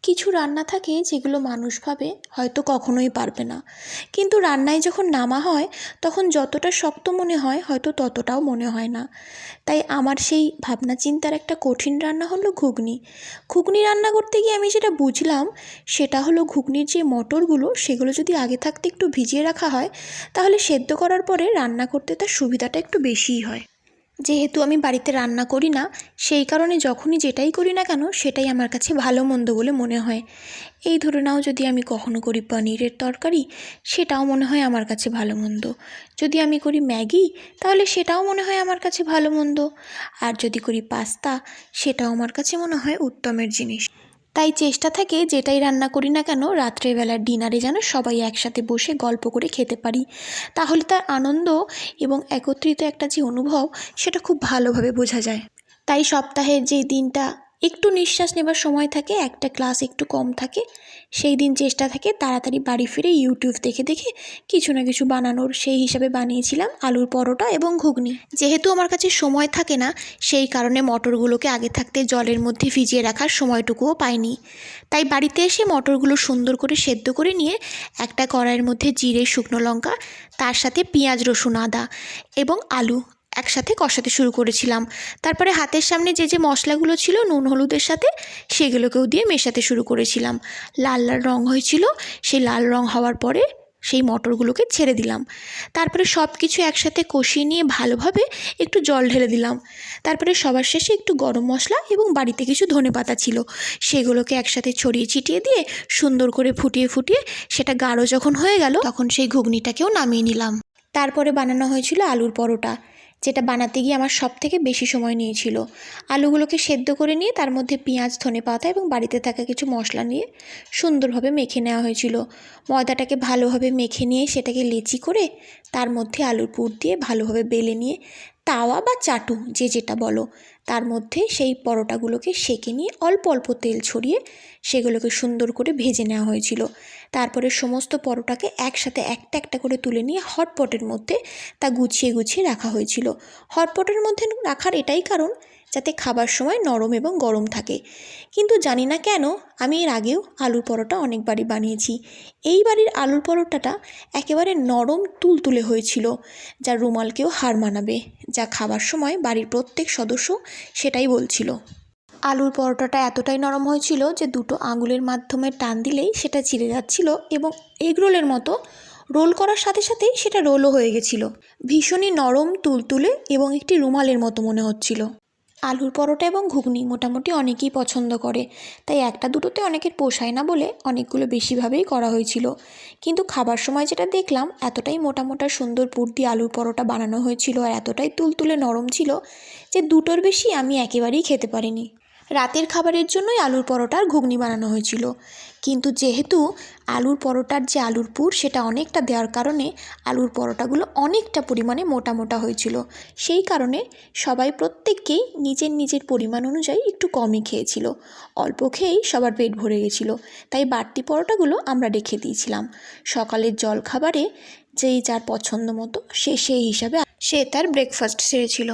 কিছু রান্না থাকে যেগুলো মানুষ ভাবে হয়তো কখনোই পারবে না, কিন্তু রান্নায় যখন নামা হয় তখন যতটা শক্ত মনে হয় হয়তো ততটাও মনে হয় না। তাই আমার সেই ভাবনা চিন্তার একটা কঠিন রান্না হলো ঘুগনি। ঘুগনি রান্না করতে গিয়ে আমি যেটা বুঝলাম সেটা হলো ঘুগনির যে মটরগুলো সেগুলো যদি আগে থাকতে একটু ভিজিয়ে রাখা হয় তাহলে সেদ্ধ করার পরে রান্না করতে তার সুবিধাটা একটু বেশিই হয়। যেহেতু আমি বাড়িতে রান্না করি না, সেই কারণে যখনই যেটাই করি না কেন সেটাই আমার কাছে ভালো মন্দ বলে মনে হয়। এই ধরে নাও, যদি আমি কখনো করি পনিরের তরকারি, সেটাও মনে হয় আমার কাছে ভালো মন্দ। যদি আমি করি ম্যাগি, তাহলে সেটাও মনে হয় আমার কাছে ভালো মন্দ। আর যদি করি পাস্তা, সেটাও আমার কাছে মনে হয় উত্তমের জিনিস। তাই চেষ্টা থাকে যেটাই রান্না করি না কেন রাত্রেবেলার ডিনারে যেন সবাই একসাথে বসে গল্প করে খেতে পারি। তাহলে তার আনন্দ এবং একত্রিত একটা যে অনুভব সেটা খুব ভালোভাবে বোঝা যায়। তাই সপ্তাহের যেই দিনটা একটু নিঃশ্বাস নেবার সময় থাকে, একটা ক্লাস একটু কম থাকে, সেই দিন চেষ্টা থাকে তাড়াতাড়ি বাড়ি ফিরে ইউটিউব দেখে দেখে কিছু না কিছু বানানোর। সেই হিসাবে বানিয়েছিলাম আলুর পরোটা এবং ঘুগনি। যেহেতু আমার কাছে সময় থাকে না, সেই কারণে মটরগুলোকে আগে থাকতে জলের মধ্যে ভিজিয়ে রাখার সময়টুকুও পাইনি। তাই বাড়িতে এসে মটরগুলো সুন্দর করে সেদ্ধ করে নিয়ে একটা কড়াইয়ের মধ্যে জিরে, শুকনো লঙ্কা, তার সাথে পেঁয়াজ, রসুন, আদা এবং আলু একসাথে কষাতে শুরু করেছিলাম। তারপরে হাতের সামনে যে যে মশলাগুলো ছিল নুন হলুদের সাথে, সেগুলোকেও দিয়ে মেশাতে শুরু করেছিলাম। লাল লাল রঙ হয়েছিল, সেই লাল রঙ হওয়ার পরে সেই মটরগুলোকে ছেড়ে দিলাম। তারপরে সব কিছু একসাথে কষিয়ে নিয়ে ভালোভাবে একটু জল ঢেলে দিলাম। তারপরে সবার শেষে একটু গরম মশলা এবং বাড়িতে কিছু ধনেপাতা ছিল, সেগুলোকে একসাথে ছড়িয়ে ছিটিয়ে দিয়ে সুন্দর করে ফুটিয়ে ফুটিয়ে সেটা গাঢ় যখন হয়ে গেল তখন সেই ঘুগনিটাকেও নামিয়ে নিলাম। তারপরে বানানো হয়েছিল আলুর পরোটা, যেটা বানাতে গিয়ে আমার সবথেকে বেশি সময় নিয়েছিল। আলুগুলোকে সেদ্ধ করে নিয়ে তার মধ্যে পেঁয়াজ, ধনেপাতা এবং বাড়িতে থাকা কিছু মশলা নিয়ে সুন্দরভাবে মেখে নেওয়া হয়েছিল। ময়দাটাকে ভালোভাবে মেখে নিয়ে সেটাকে লেচি করে তার মধ্যে আলুর পুর দিয়ে ভালোভাবে বেলে নিয়ে তাওয়া বা চাটু যে যেটা বলো, তার মধ্যে সেই পরোটাগুলোকে সেঁকে নিয়ে অল্প অল্প তেল ছড়িয়ে সেগুলোকে সুন্দর করে ভেজে নেওয়া হয়েছিল। তারপরে সমস্ত পরোটাকে একসাথে একটা একটা করে তুলে নিয়ে হটপটের মধ্যে তা গুছিয়ে গুছিয়ে রাখা হয়েছিল। হটপটের মধ্যে রাখার এটাই কারণ যাতে খাবার সময় নরম এবং গরম থাকে। কিন্তু জানি না কেন আমি এর আগেও আলুর পরোটা অনেকবারই বানিয়েছি, এই বাড়ির আলুর পরোটাটা একেবারে নরম তুলতুলে হয়েছিল, যা রুমালকেও হার মানাবে, যা খাবার সময় বাড়ির প্রত্যেক সদস্য সেটাই বলছিল। আলুর পরোটাটা এতটাই নরম হয়েছিল যে দুটো আঙুলের মাধ্যমে টান দিলেই সেটা চিড়ে যাচ্ছিল এবং এগরোলের মতো রোল করার সাথে সাথেই সেটা রোলও হয়ে গেছিল। ভীষণই নরম, তুলতুলে এবং একটি রুমালের মতো মনে হচ্ছিল। আলুর পরোটা এবং ঘুগনি মোটামুটি অনেকেই পছন্দ করে, তাই একটা দুটোতে অনেকের পোষায় না বলে অনেকগুলো বেশিভাবেই করা হয়েছিল। কিন্তু খাবার সময় যেটা দেখলাম, এতটাই মোটা মোটা সুন্দর পুর দিয়ে আলুর পরোটা বানানো হয়েছিল আর এতটাই তুলতুলে নরম ছিল যে দুটোর বেশি আমি একেবারেই খেতে পারিনি। রাতের খাবারের জন্যই আলুর পরোটা আর ঘুগনি বানানো হয়েছিল, কিন্তু যেহেতু আলুর পরোটার যে আলুর পুর সেটা অনেকটা দেওয়ার কারণে আলুর পরোটাগুলো অনেকটা পরিমাণে মোটা মোটা হয়েছিল। সেই কারণে সবাই প্রত্যেককেই নিজের নিজের পরিমাণ অনুযায়ী একটু কমই খেয়েছিল। অল্প খেয়েই সবার পেট ভরে গেছিলো, তাই বাড়তি পরোটাগুলো আমরা রেখে দিয়েছিলাম। সকালের জলখাবারে যেই যার পছন্দ মতো সে সেই হিসাবে সে তার ব্রেকফাস্ট সেরেছিল।